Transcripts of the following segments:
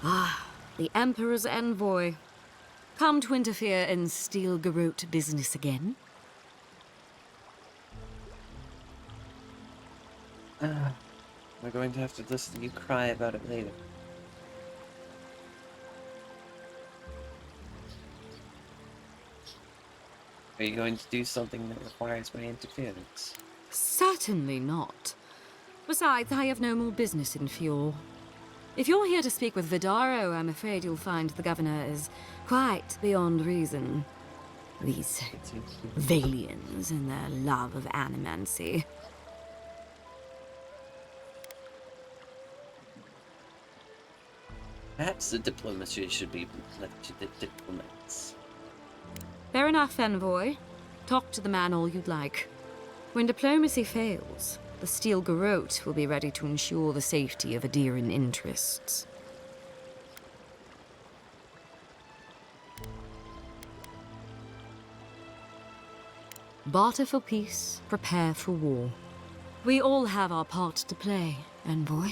Ah, the Emperor's envoy. Come to interfere in Steel Garrote business again? We're going to have to listen to you cry about it later. Are you going to do something that requires my interference? Certainly not. Besides, I have no more business in Fjord. If you're here to speak with Vidaro, I'm afraid you'll find the governor is quite beyond reason. These Valians and their love of animancy. Perhaps the diplomacy should be left to the diplomats. Fair enough, envoy. Talk to the man all you'd like. When diplomacy fails, the Steel Garrote will be ready to ensure the safety of Adiran interests. Barter for peace, prepare for war. We all have our part to play, envoy.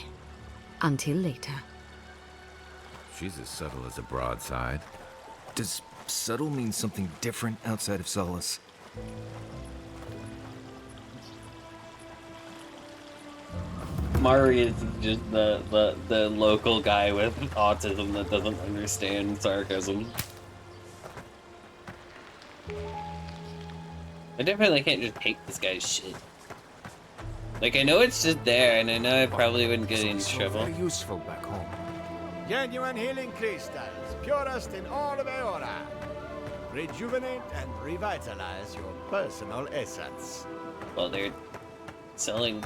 Until later. She's as subtle as a broadside. Does subtle mean something different outside of Solace? Mari is just the local guy with autism that doesn't understand sarcasm. I definitely can't just take this guy's shit. Like, I know it's just there, and I know I probably wouldn't get in trouble. Very useful back home. Genuine healing crystals, purest in all of Eora. Rejuvenate and revitalize your personal essence. Well, they're selling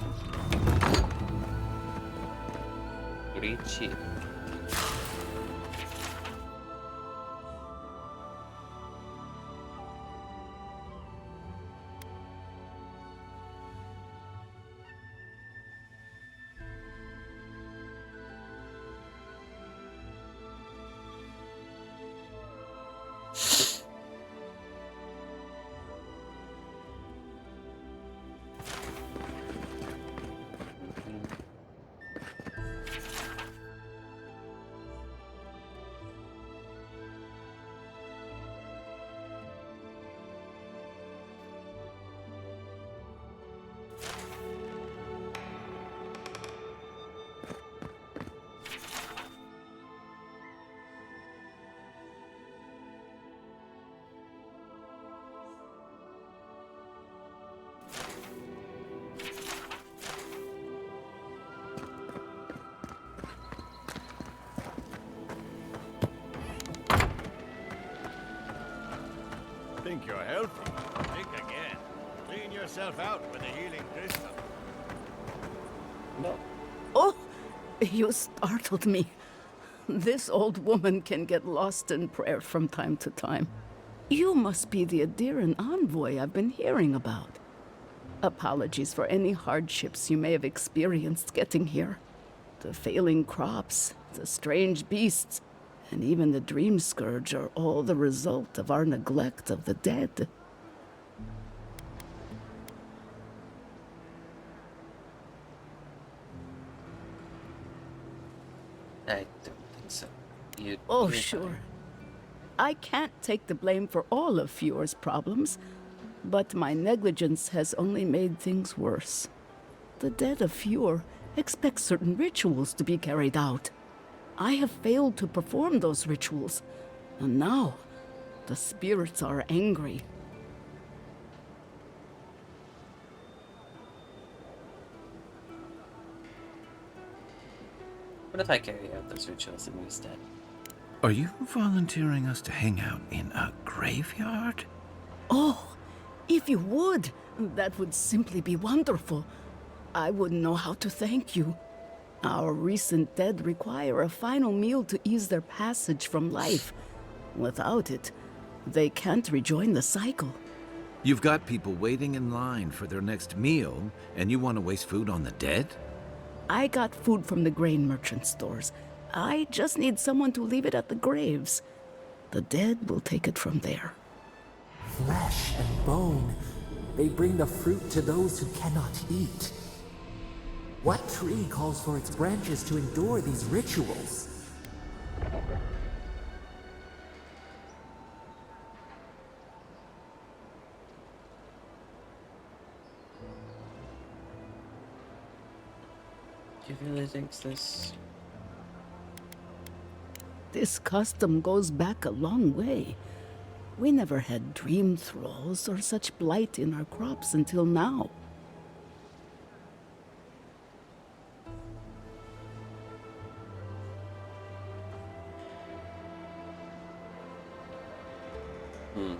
pretty cheap. Think you're healthy? Think again. Clean yourself out with a healing crystal. No. Oh, you startled me. This old woman can get lost in prayer from time to time. You must be the Adiran envoy I've been hearing about. Apologies for any hardships you may have experienced getting here. The failing crops, the strange beasts, and even the dream scourge are all the result of our neglect of the dead. I don't think so. Oh, sure. I can't take the blame for all of Fjord's problems, but my negligence has only made things worse. The dead of Fjord expect certain rituals to be carried out. I have failed to perform those rituals, and now the spirits are angry. What if I carry out those rituals in your stead? Are you volunteering us to hang out in a graveyard? Oh, if you would, that would simply be wonderful. I wouldn't know how to thank you. Our recent dead require a final meal to ease their passage from life. Without it, they can't rejoin the cycle. You've got people waiting in line for their next meal, and you want to waste food on the dead? I got food from the grain merchant stores. I just need someone to leave it at the graves. The dead will take it from there. Flesh and bone. They bring the fruit to those who cannot eat. What tree calls for its branches to endure these rituals? Do you really think this? This custom goes back a long way. We never had dream thralls or such blight in our crops until now. Hmm.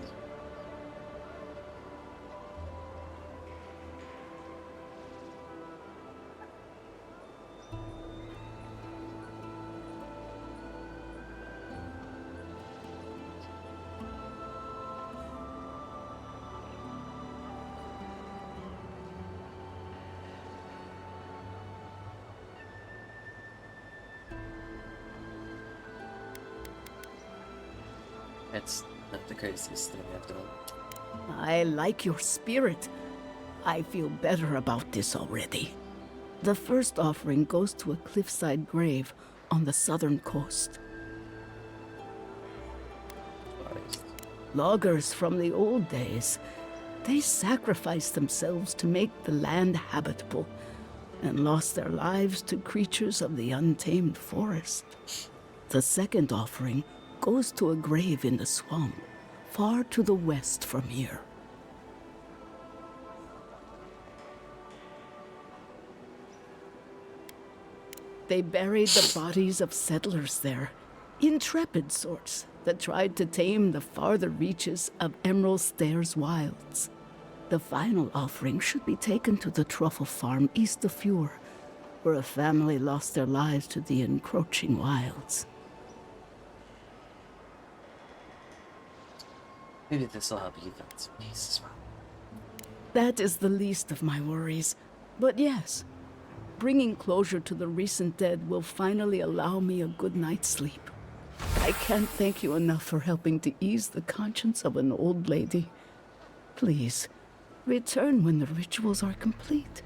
It's not the craziest thing I've done. I like your spirit. I feel better about this already. The first offering goes to a cliffside grave on the southern coast. Christ. Loggers from the old days, they sacrificed themselves to make the land habitable and lost their lives to creatures of the untamed forest. The second offering goes to a grave in the swamp, far to the west from here. They buried the bodies of settlers there, intrepid sorts that tried to tame the farther reaches of Emerald Stairs wilds. The final offering should be taken to the truffle farm east of Fjord, where a family lost their lives to the encroaching wilds. Maybe this will help you find some peace as well. That is the least of my worries. But yes, bringing closure to the recent dead will finally allow me a good night's sleep. I can't thank you enough for helping to ease the conscience of an old lady. Please, return when the rituals are complete.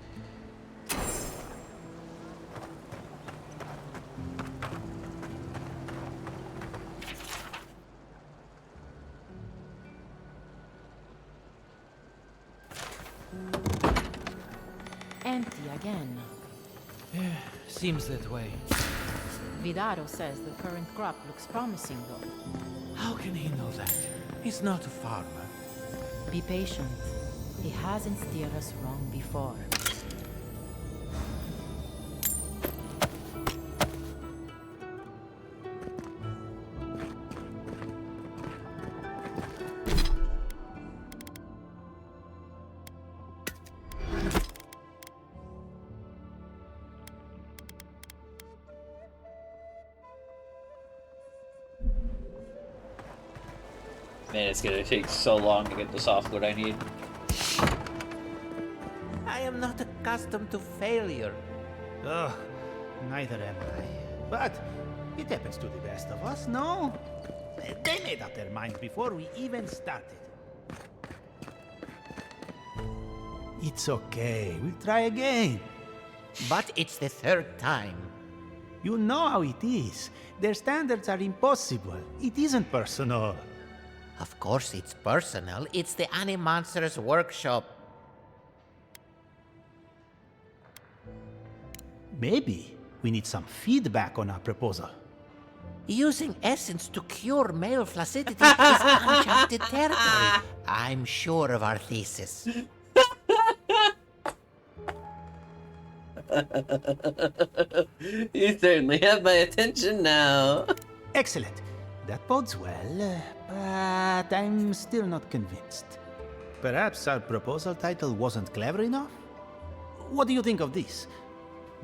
Empty again. Seems that way. Vidaro says the current crop looks promising, though. How can he know that? He's not a farmer. Be patient. He hasn't steered us wrong before. Man, it's gonna take so long to get the softwood I need. I am not accustomed to failure. Oh, neither am I. But it happens to the best of us, no? They made up their minds before we even started. It's okay, we'll try again. But it's the third time. You know how it is. Their standards are impossible. It isn't personal. Of course it's personal. It's the Animonsters workshop. Maybe we need some feedback on our proposal. Using essence to cure male flaccidity is uncharted territory. I'm sure of our thesis. You certainly have my attention now. Excellent. That bodes well, but I'm still not convinced. Perhaps our proposal title wasn't clever enough? What do you think of this?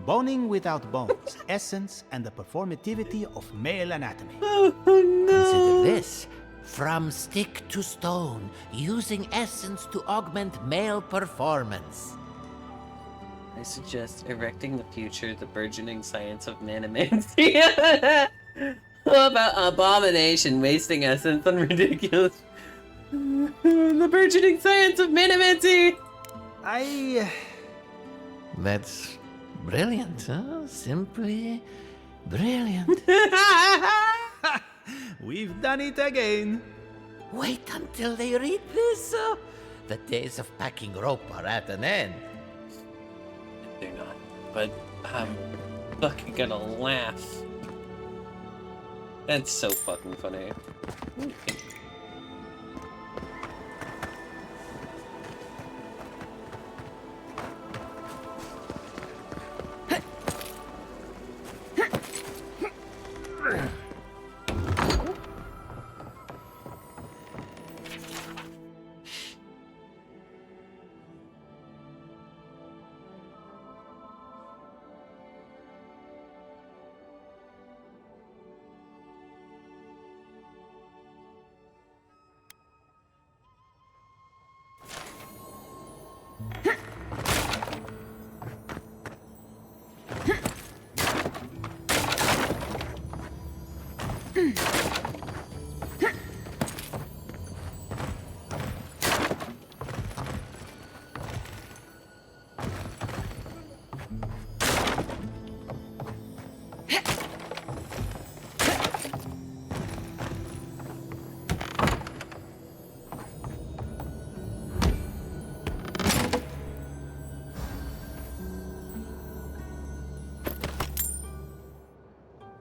Boning without bones, essence and the performativity of male anatomy. Consider this. From stick to stone, using essence to augment male performance. I suggest erecting the future, the burgeoning science of manomancy. How about abomination, wasting essence on ridiculous? The burgeoning science of manomancy! That's brilliant, huh? Simply brilliant. We've done it again. Wait until they read this. The days of packing rope are at an end. They're not. But, Fucking gonna laugh. That's so fucking funny.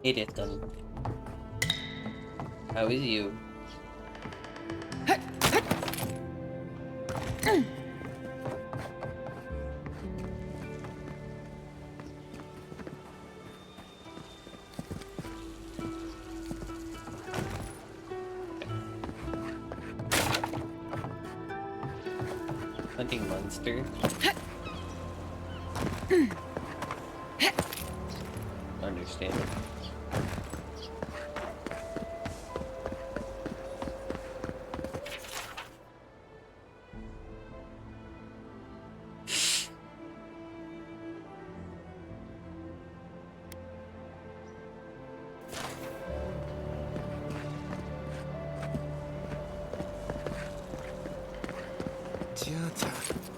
Hate it then. How is you? Hunting monster. Understand it.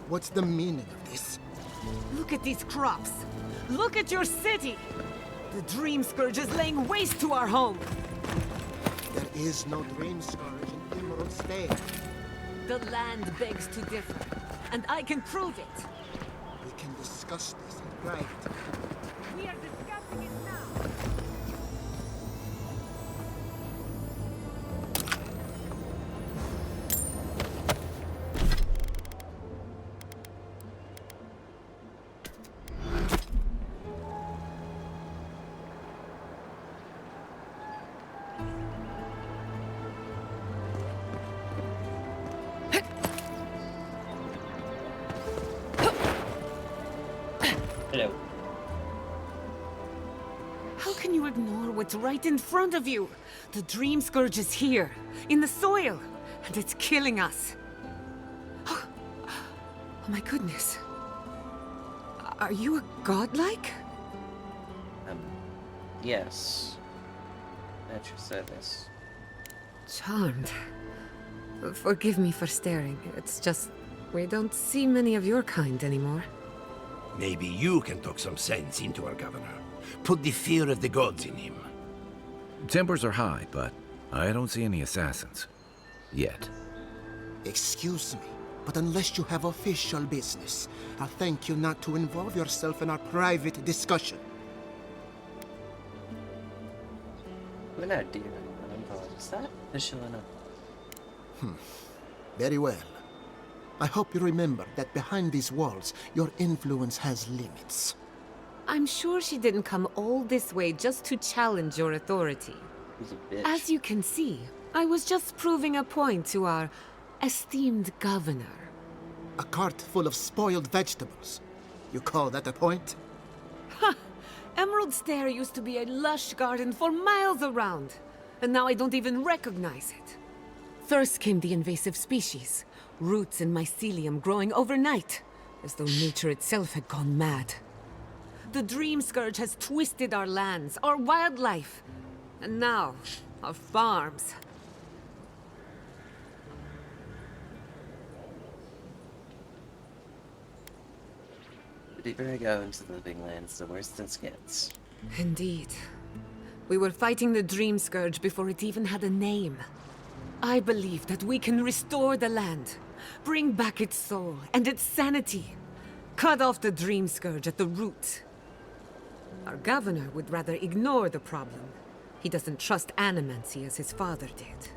What's the meaning of this? Look at these crops. Look at your city. The Dream Scourge is laying waste to our home. There is no Dream Scourge in Emerald State. The land begs to differ, and I can prove it. We can discuss this in private. We are discussing it now. Hello. How can you ignore what's right in front of you? The Dream Scourge is here, in the soil, and it's killing us. Oh my goodness. Are you a godlike? Yes. At your service. Charmed. Forgive me for staring. It's just, we don't see many of your kind anymore. Maybe you can talk some sense into our governor. Put the fear of the gods in him. Tempers are high, but I don't see any assassins. Yet. Excuse me, but unless you have official business, I'll thank you not to involve yourself in our private discussion. We're not dealing with info. Is that official enough? Very well. I hope you remember that behind these walls, your influence has limits. I'm sure she didn't come all this way just to challenge your authority. He's a bitch. As you can see, I was just proving a point to our esteemed governor. A cart full of spoiled vegetables. You call that a point? Emerald Stair used to be a lush garden for miles around, and now I don't even recognize it. First came the invasive species, roots and mycelium growing overnight, as though nature itself had gone mad. The Dream Scourge has twisted our lands, our wildlife, and now, our farms. The deeper I go into the living lands, the worse this gets. Indeed. We were fighting the Dream Scourge before it even had a name. I believe that we can restore the land, bring back its soul and its sanity, cut off the Dream Scourge at the root. Our governor would rather ignore the problem. He doesn't trust animancy as his father did.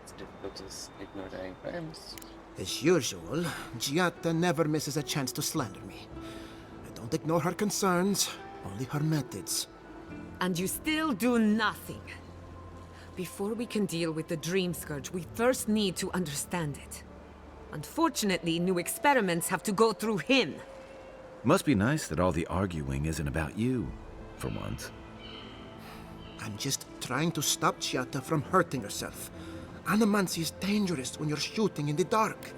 It's difficult to ignore dying farms. As usual, Giatta never misses a chance to slander me. I don't ignore her concerns, only her methods. And you still do nothing. Before we can deal with the Dream Scourge, we first need to understand it. Unfortunately, new experiments have to go through him. Must be nice that all the arguing isn't about you, for once. I'm just trying to stop Giatta from hurting herself. Animancy is dangerous when you're shooting in the dark.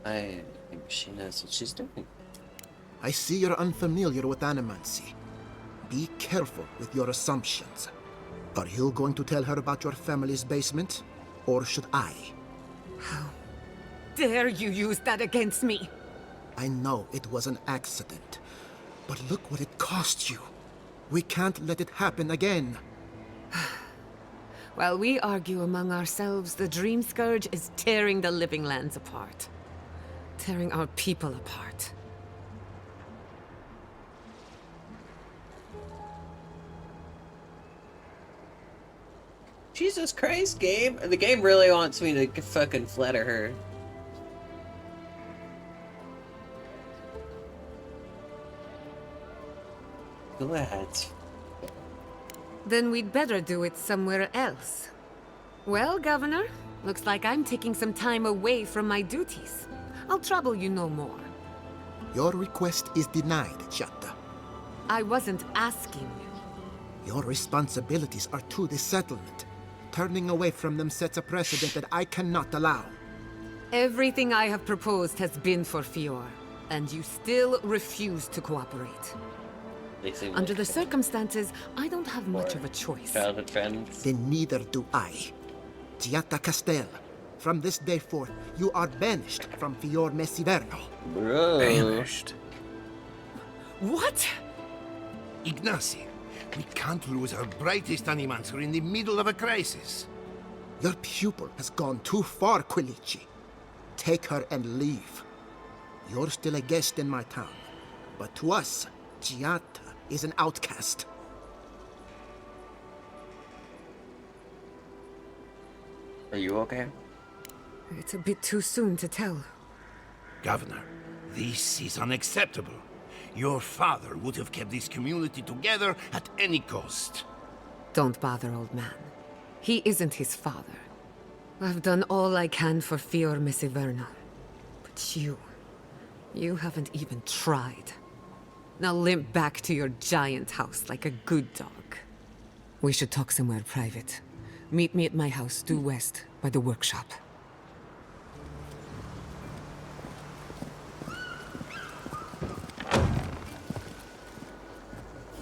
I think she knows what she's doing. I see you're unfamiliar with animancy. Be careful with your assumptions. Are you going to tell her about your family's basement? Or should I? How dare you use that against me? I know it was an accident. But look what it cost you. We can't let it happen again. While we argue among ourselves, the Dream Scourge is tearing the living lands apart. Tearing our people apart. Jesus Christ, game! The game really wants me to fucking flatter her. Go ahead. Then we'd better do it somewhere else. Well, Governor, looks like I'm taking some time away from my duties. I'll trouble you no more. Your request is denied, Giatta. I wasn't asking. Your responsibilities are to the settlement. Turning away from them sets a precedent that I cannot allow. Everything I have proposed has been for Fior, and you still refuse to cooperate. Under the circumstances, I don't have much of a choice. Childhood friends. Then neither do I. Giatta Castel, from this day forth, you are banished from Fior Messiverno. Bro. Banished? What? Ignacy, we can't lose our brightest animancer in the middle of a crisis. Your pupil has gone too far, Quilici. Take her and leave. You're still a guest in my town, but to us, Giatta is an outcast. Are you okay? It's a bit too soon to tell. Governor, this is unacceptable. Your father would have kept this community together at any cost. Don't bother, old man. He isn't his father. I've done all I can for Fior Messiverno. But you haven't even tried. Now limp back to your giant house like a good dog. We should talk somewhere private. Meet me at my house due west by the workshop.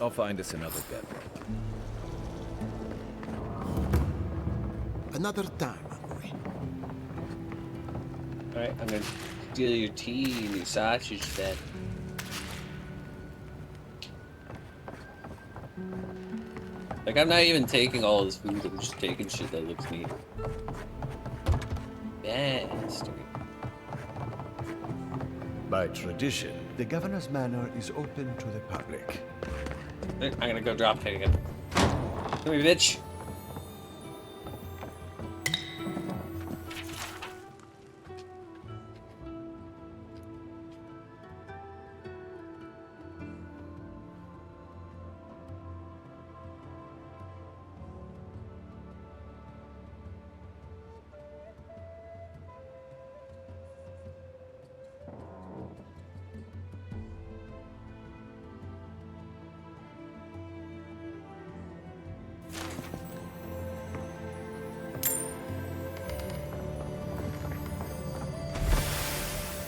I'll find us another bedroom. Another time, my boy. Alright, I'm gonna steal your tea and your sausage then. Like, I'm not even taking all this food, I'm just taking shit that looks neat. Bastard. By tradition, the governor's manor is open to the public. I'm gonna go drop kick again. Come here, bitch.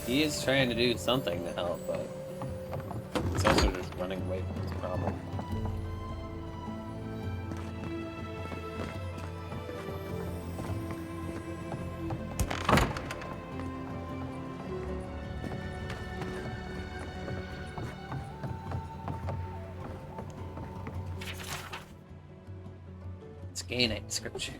He is trying to do something to help, but he's also just running away from his problem. Scanite scripture.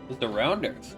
It's the Rounders.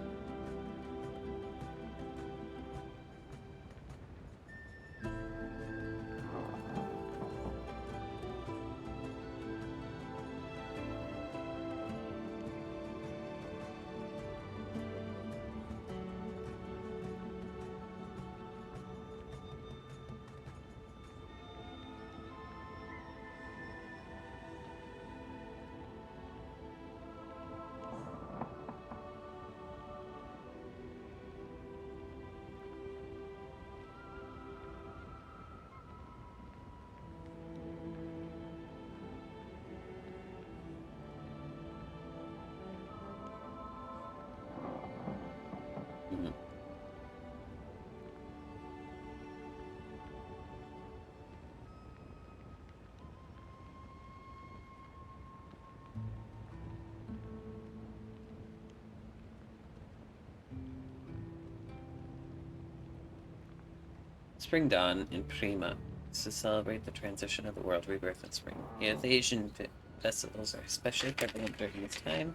Spring Dawn in Prima is to celebrate the transition of the world rebirth in spring. The Asian festivals are especially prevalent during this time,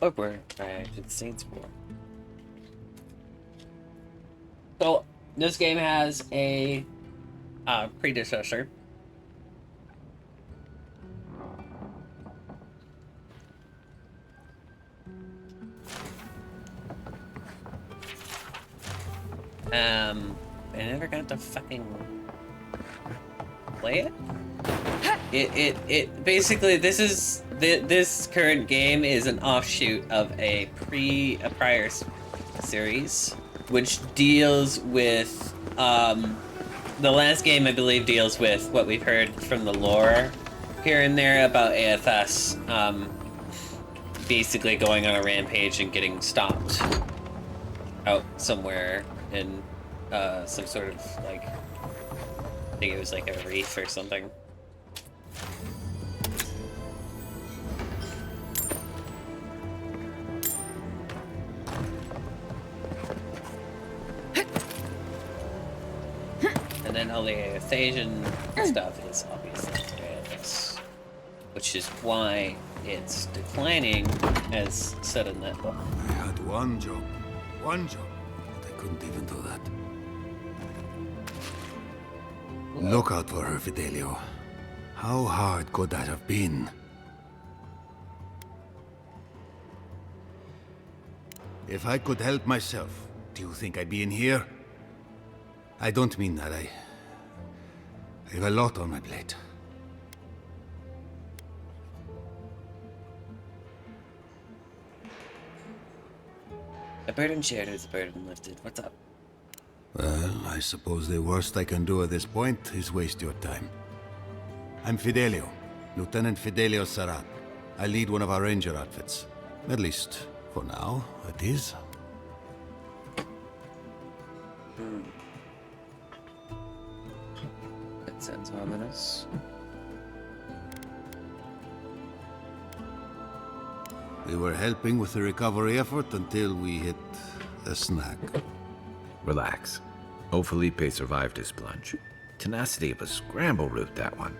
or were prior to the Saints' War. So, this game has a predecessor. I never got to fucking play it. It basically, this current game is an offshoot of a prior series, which deals with, the last game I believe deals with what we've heard from the lore here and there about AFS, basically going on a rampage and getting stopped out somewhere in some sort of, like, I think it was like a reef or something. And then all the Athasian stuff is obviously AFS, which is why it's declining as said in that book. I had one job, but I couldn't even do that. Look out for her, Fidelio. How hard could that have been? If I could help myself, do you think I'd be in here? I don't mean that. I have a lot on my plate. A burden shared is a burden lifted. What's up? Well, I suppose the worst I can do at this point is waste your time. I'm Fidelio, Lieutenant Fidelio Sarat. I lead one of our ranger outfits. At least, for now, it is. That sounds ominous. We were helping with the recovery effort until we hit a snag. Relax. O Felipe survived his plunge. Tenacity of a scramble route, that one.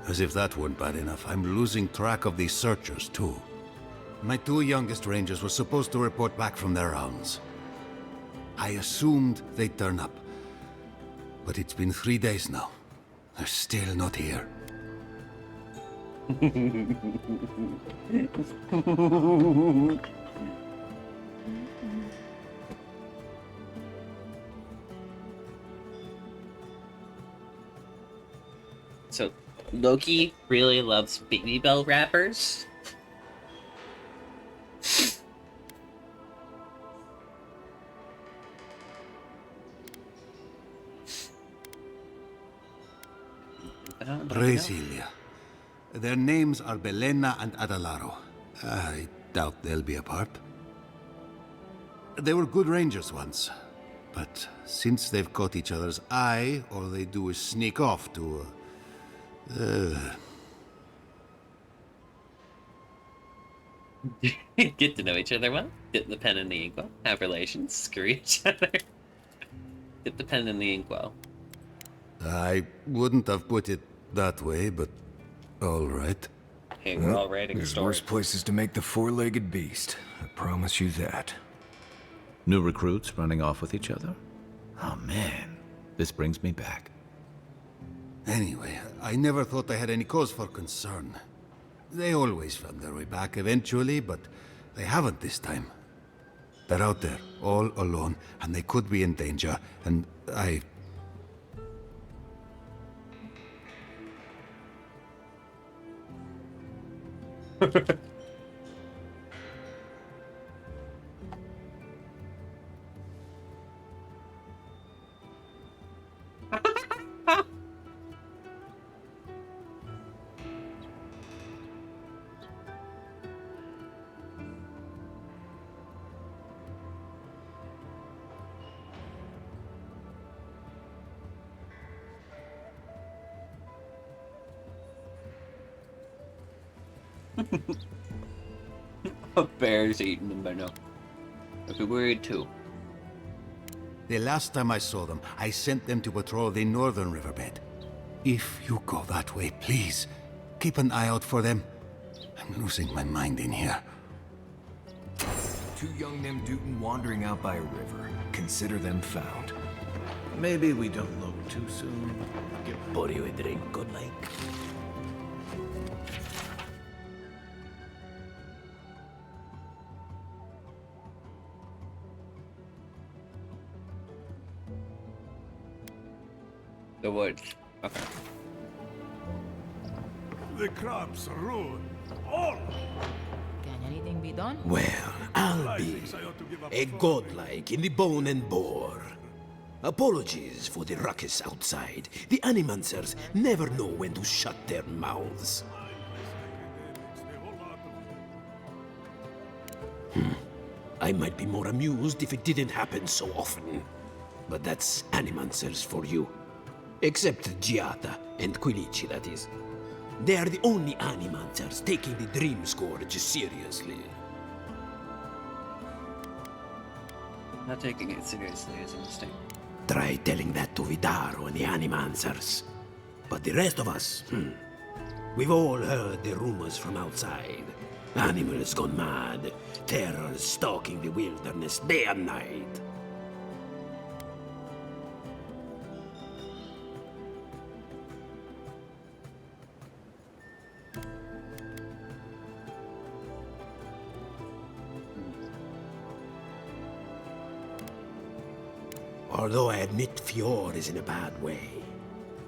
As if that weren't bad enough, I'm losing track of these searchers, too. My two youngest rangers were supposed to report back from their rounds. I assumed they'd turn up. But it's been 3 days now. They're still not here. So, Loki really loves Baby Bell wrappers. Brasilia. Their names are Belena and Adalaro. I doubt they'll be apart. They were good rangers once, but since they've caught each other's eye, all they do is sneak off to... Get to know each other well, dip the pen in the inkwell, have relations, screw each other. Dip the pen in the inkwell. I wouldn't have put it that way, but all right. Hey, we're all writing There's stories. worse places to make the four-legged beast. I promise you that. New recruits running off with each other? Oh man, this brings me back. Anyway, I never thought I had any cause for concern. They always found their way back eventually, but they haven't this time. They're out there, all alone, and they could be in danger, and I... A bear's eating them by now. I'd be worried too. The last time I saw them, I sent them to patrol the northern riverbed. If you go that way, please, keep an eye out for them. I'm losing my mind in here. Two young Nemdutin wandering out by a river. Consider them found. Maybe we don't look too soon. Pour you a drink, good like. The woods. Okay. The crops ruin all. Can anything be done? Well, I'll be a godlike in the bone and bore. Apologies for the ruckus outside. The animancers never know when to shut their mouths. I might be more amused if it didn't happen so often. But that's animancers for you. Except Giata and Quilici, that is. They are the only animancers taking the Dream Scourge seriously. Not taking it seriously is a mistake. Try telling that to Vidaro and the animancers. But the rest of us, we've all heard the rumors from outside. Animals gone mad, terror stalking the wilderness day and night. Although I admit Fior is in a bad way.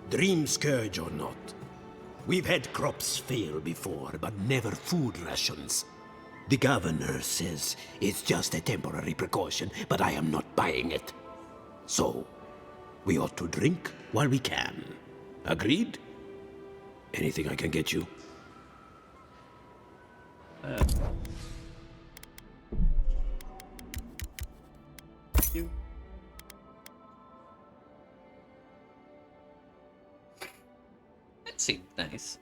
Dream Scourge or not, we've had crops fail before, but never food rations. The governor says it's just a temporary precaution, but I am not buying it. So, we ought to drink while we can. Agreed? Anything I can get you? That seemed nice.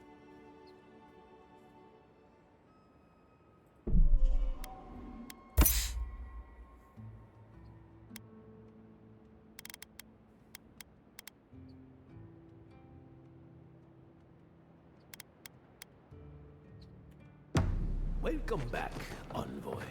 Welcome back, envoy.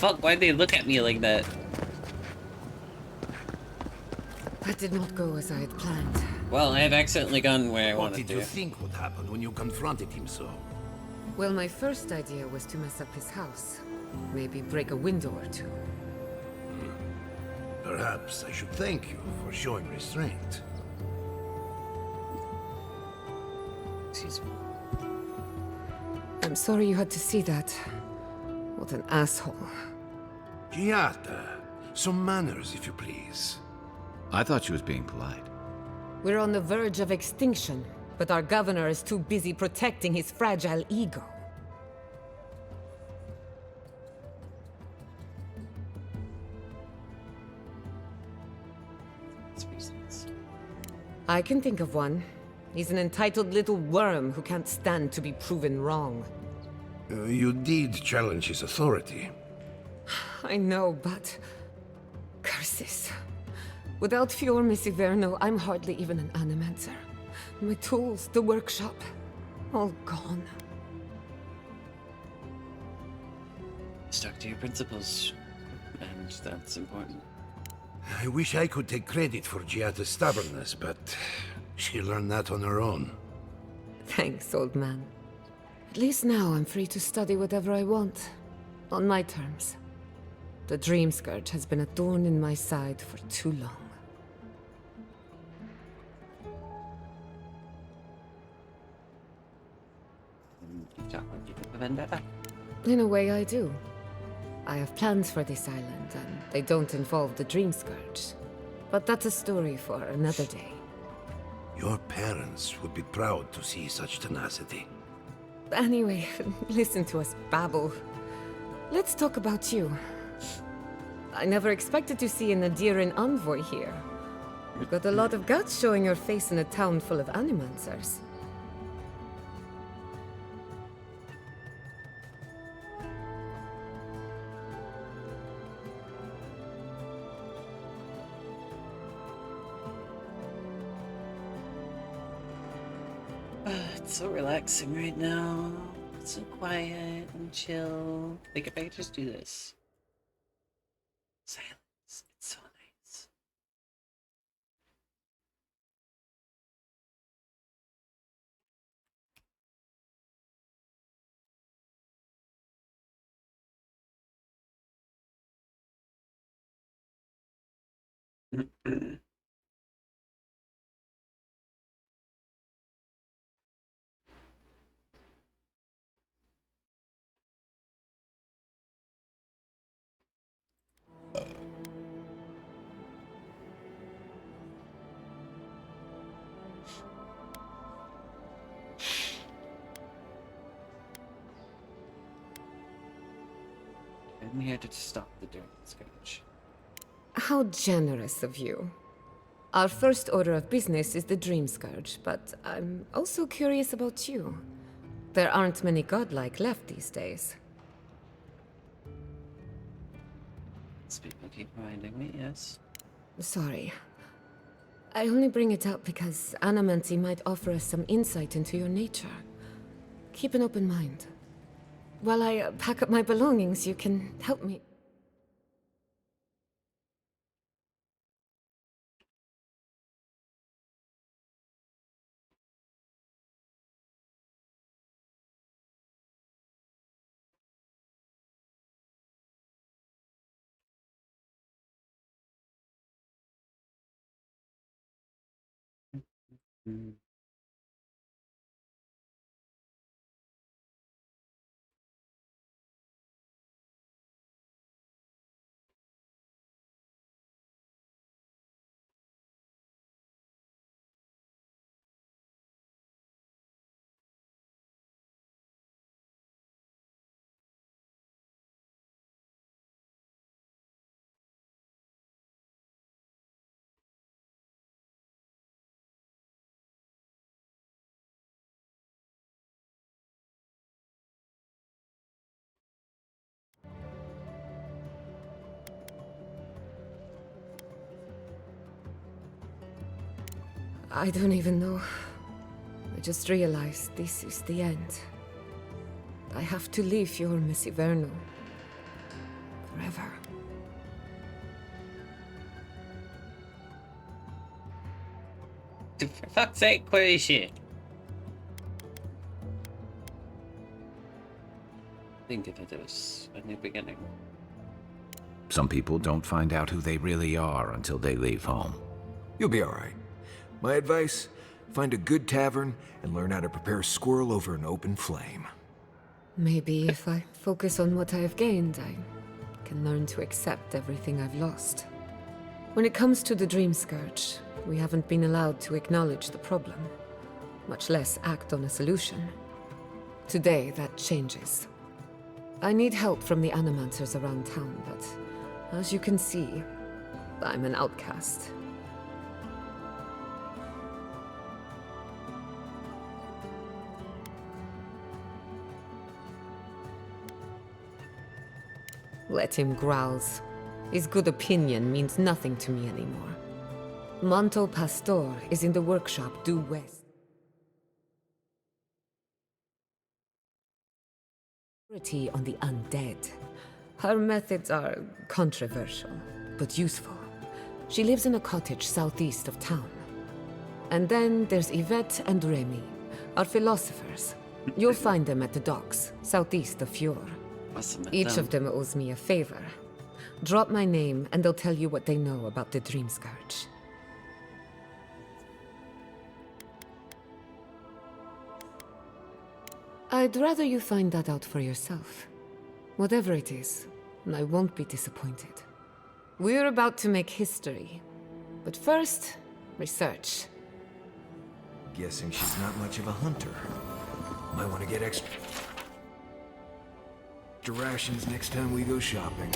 fuck? Why'd they look at me like that? That did not go as I had planned. Well, I have accidentally gone where I What wanted did you to. think would happen when you confronted him so? Well, my first idea was to mess up his house. Maybe break a window or two. Perhaps I should thank you for showing restraint. Excuse me. I'm sorry you had to see that. What an asshole. Giata, some manners, if you please. I thought she was being polite. We're on the verge of extinction, but our governor is too busy protecting his fragile ego. I can think of one. He's an entitled little worm who can't stand to be proven wrong. You did challenge his authority. I know, but... curses. Without Fior Misiverno, I'm hardly even an animancer. My tools, the workshop, all gone. Stuck to your principles, and that's important. I wish I could take credit for Giata's stubbornness, but she learned that on her own. Thanks, old man. At least now I'm free to study whatever I want. On my terms. The Dream Scourge has been a thorn in my side for too long. In a way, I do. I have plans for this island, and they don't involve the Dream Scourge. But that's a story for another day. Your parents would be proud to see such tenacity. Anyway, listen to us babble. Let's talk about you. I never expected to see an Adiran envoy here. You've got a lot of guts showing your face in a town full of animancers. It's so relaxing right now. It's so quiet and chill. Like if I could just do this. Silence. It's so nice. I'm here to stop the Dream Scourge. How generous of you. Our first order of business is the Dream Scourge, but I'm also curious about you. There aren't many godlike left these days. People keep reminding me, yes. Sorry. I only bring it up because Anamancy might offer us some insight into your nature. Keep an open mind. While I pack up my belongings, you can help me. I don't even know. I just realized this is the end. I have to leave your Miss Iverno. forever. For fuck's sake, where is she? Think of it as a new beginning. Some people don't find out who they really are until they leave home. You'll be all right. My advice, find a good tavern and learn how to prepare squirrel over an open flame. Maybe if I focus on what I have gained, I can learn to accept everything I've lost. When it comes to the Dream Scourge, we haven't been allowed to acknowledge the problem, much less act on a solution. Today, that changes. I need help from the animancers around town, but as you can see, I'm an outcast. Let him growls. His good opinion means nothing to me anymore. Manto Pastor is in the workshop due west. On the undead. Her methods are controversial, but useful. She lives in a cottage southeast of town. And then there's Yvette and Remy, our philosophers. You'll find them at the docks, southeast of Fjord. Each of them owes me a favor. Drop my name, and they'll tell you what they know about the Dream Scourge. I'd rather you find that out for yourself. Whatever it is, I won't be disappointed. We're about to make history. But first, research. Guessing she's not much of a hunter. Might want to get extra rations next time we go shopping.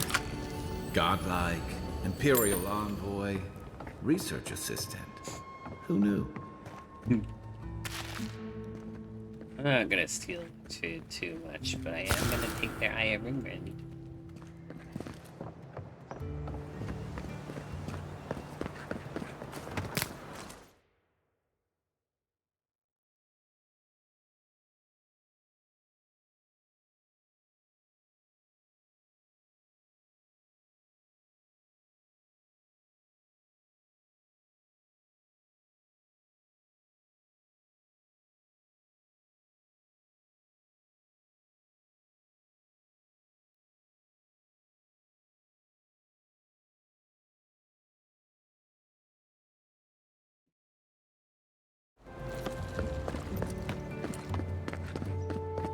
Godlike, Imperial Envoy, Research Assistant. Who knew? I'm not gonna steal too much, but I am gonna take their iron ring.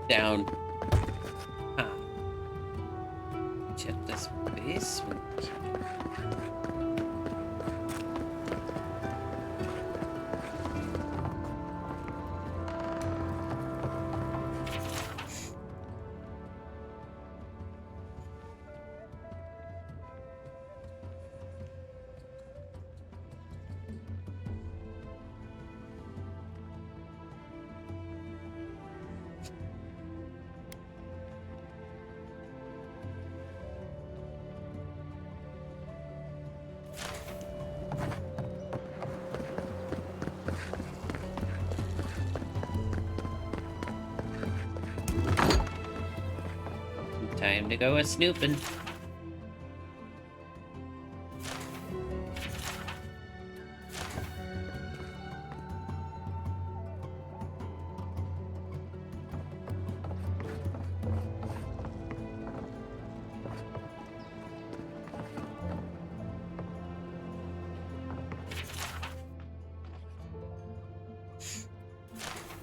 Down. Check this basement. Time to go a snooping.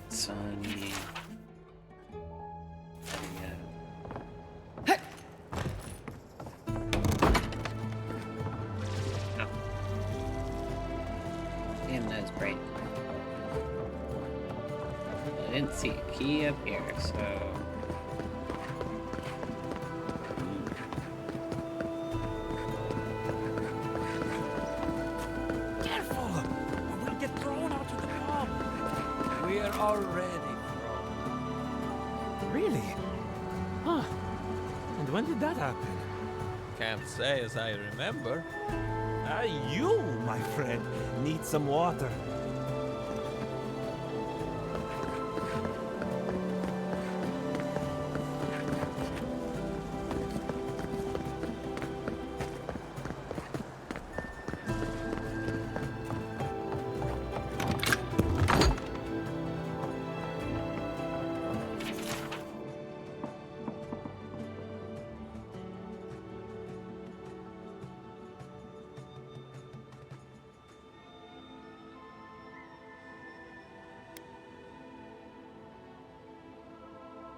Sonny. I didn't see a key up here, so... Careful! Or we'll get thrown out of the pub! We're already thrown. Really? Huh. And when did that happen? Can't say as I remember. You, my friend, need some water.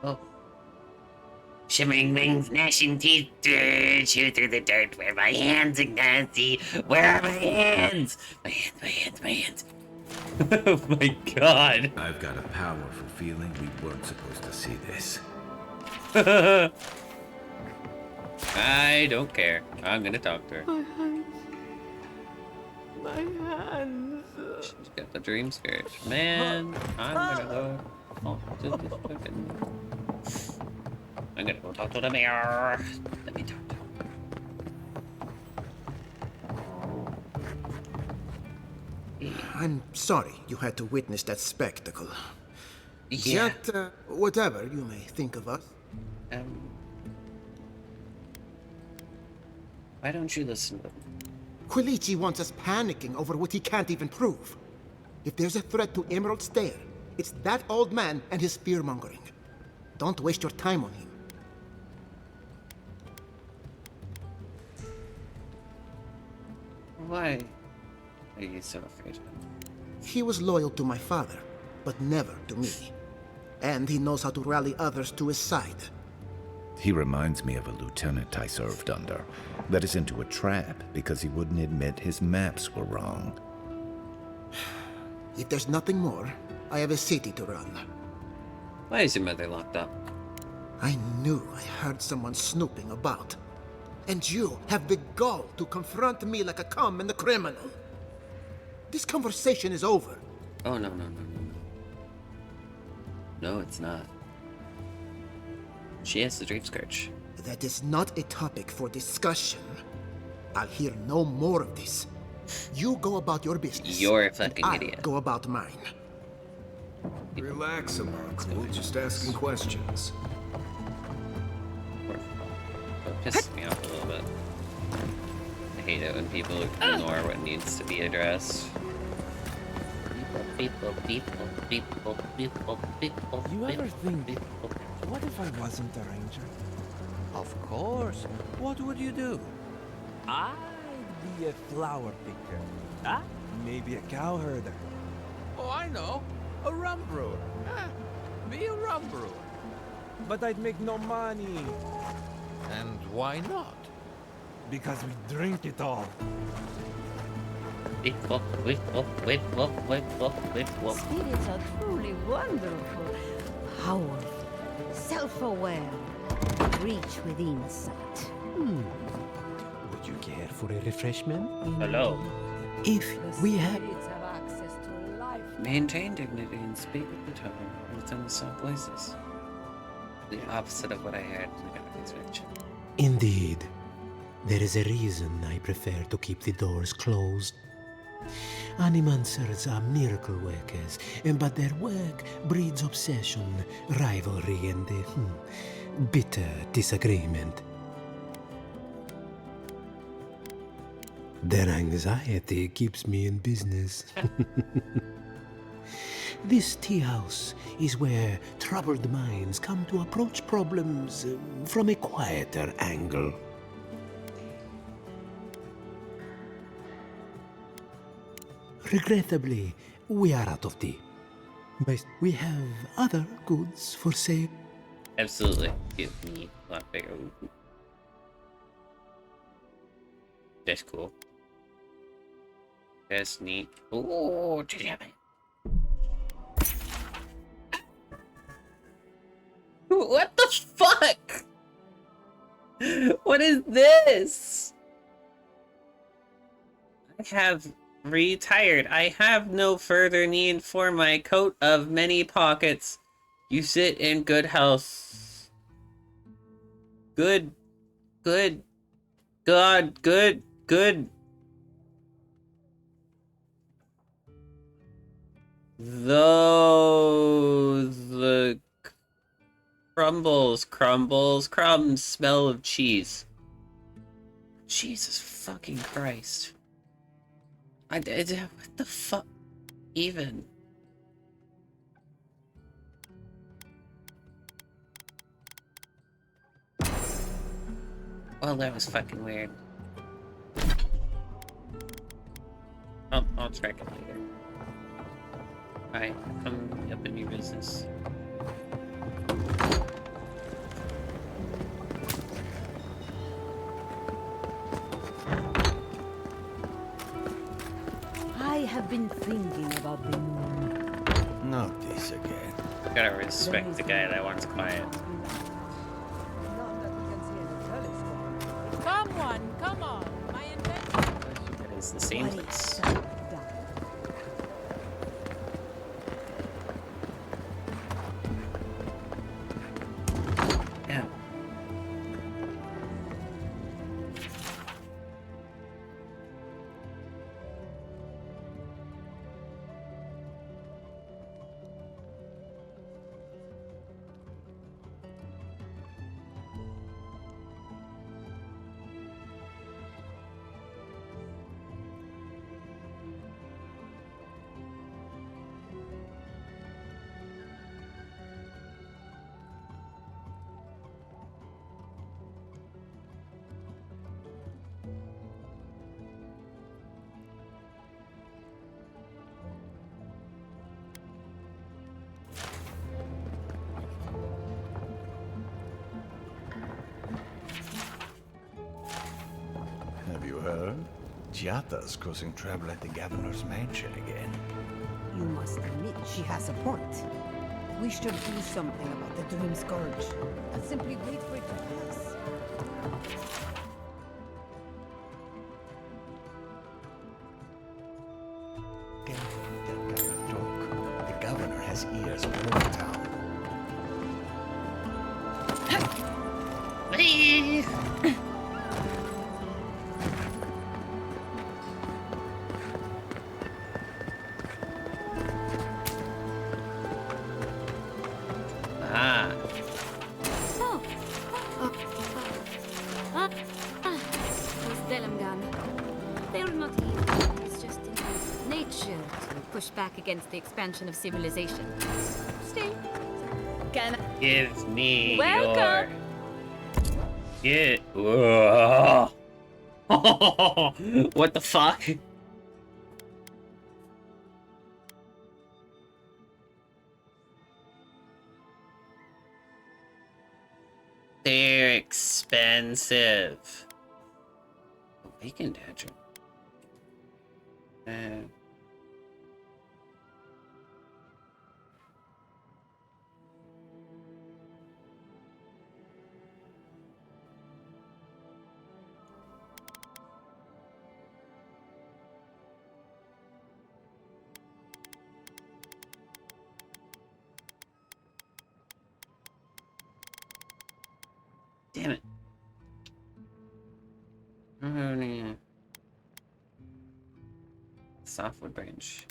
Oh. Shimmering wings, gnashing teeth, shoot through the dirt where my hands cannot see. Where are my hands? My hands. Oh my god. I've got a powerful feeling we weren't supposed to see this. I don't care. I'm gonna talk to her. My hands. My hands. She's got the dream scourge. Man, I'm gonna go talk to this fucking... I'm gonna go talk to the mayor. Let me talk to him. I'm sorry you had to witness that spectacle. Yeah. Yet, whatever you may think of us. Why don't you listen to him? Quilici wants us panicking over what he can't even prove. If there's a threat to Emerald Stair, it's that old man and his fear-mongering. Don't waste your time on him. Why are you so afraid of him? He was loyal to my father, but never to me. And he knows how to rally others to his side. He reminds me of a lieutenant I served under. Led us into a trap because he wouldn't admit his maps were wrong. If there's nothing more, I have a city to run. Why is your mother locked up? I knew I heard someone snooping about. And you have the gall to confront me like a common criminal. This conversation is over. Oh, no. No, it's not. She has the dream scourge. That is not a topic for discussion. I'll hear no more of this. You go about your business. You're a fucking and idiot. I'll go about mine. Relax, Uncle. Just asking questions. It pisses me off a little bit. I hate it when people ignore what needs to be addressed. You ever think, what if I wasn't a ranger? Of course. What would you do? I'd be a flower picker. Ah, maybe a cow herder. Oh, I know. A rum brewer. Be a rum brewer. But I'd make no money. And why not? Because we drink it all. Spirits are truly wonderful, powerful, self-aware, reach with insight. Would you care for a refreshment? Hello. If we had... Have access to life. Maintain dignity and speak with the tone within the soft places. The opposite of what I heard in the guy's mention. Indeed. There is a reason I prefer to keep the doors closed. Animancers are miracle workers, but their work breeds obsession, rivalry, and bitter disagreement. Their anxiety keeps me in business. This tea house is where troubled minds come to approach problems from a quieter angle. Regrettably, we are out of tea. But we have other goods for sale. Absolutely. Give me a lot bigger. That's cool. That's neat. Oh, damn it. What the fuck? What is this? I have retired. I have no further need for my coat of many pockets. You sit in good health. Good. God, good. The crumbs smell of cheese. Jesus fucking Christ. What the fuck even? Well, that was fucking weird. Oh, I'll track it later. Alright, come up in your business. have been thinking about the moon. Not this again. Gotta respect the guy that wants quiet. Someone, come on. My invention. It's the same place. Yeah. Have you heard? Giatta's causing trouble at the governor's mansion again. You must admit she has a point. We should do something about the Dream Scourge. Not simply wait for it to pass. Careful with that kind of talk. The governor has ears all over town. Ah. Those Delamgan. They're not evil. It's just in nature to push back against the expansion of civilization. Still, can Give me Welcome. your... Whoa. What the fuck? They're expensive. Bacon Dodger. Damn it. Softwood branch.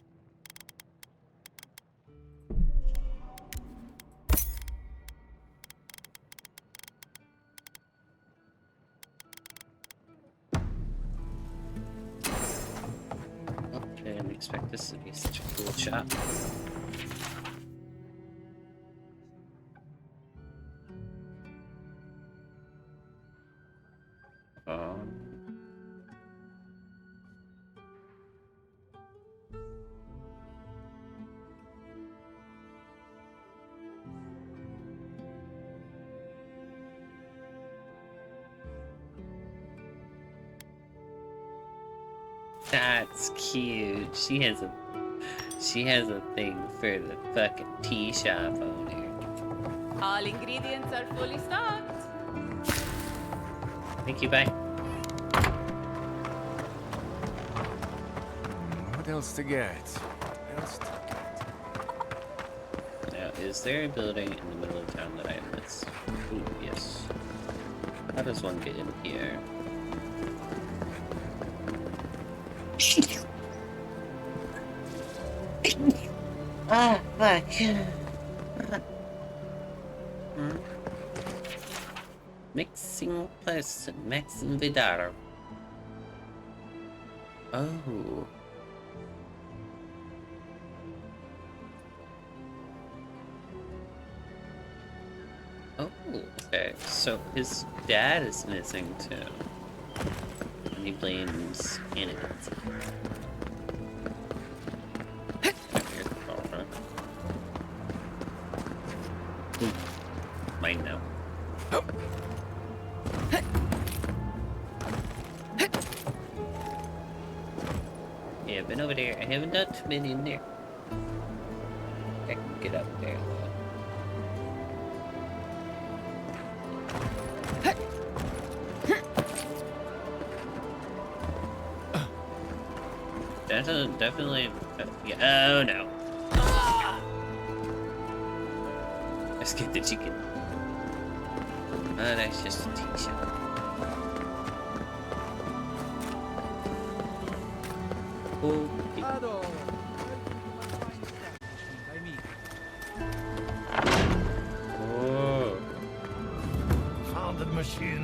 Oh, I didn't expect this to be such a cool shop. That's cute. She has a thing for the fucking tea shop owner. All ingredients are fully stocked. Thank you, bye. What else to get? Now, is there a building in the middle of town that I missed? Ooh, yes. How does one get in here? Ah, fuck. Mixing person, Maxim Vidar. Oh. Oh, okay. So his dad is missing too. And he blames Anakin. Mine now. I've been over there. I haven't not been in there. I can get up there though. That's definitely. Yeah. Oh no. Let's get the chicken. Oh, that's just a t-shirt. Found the machine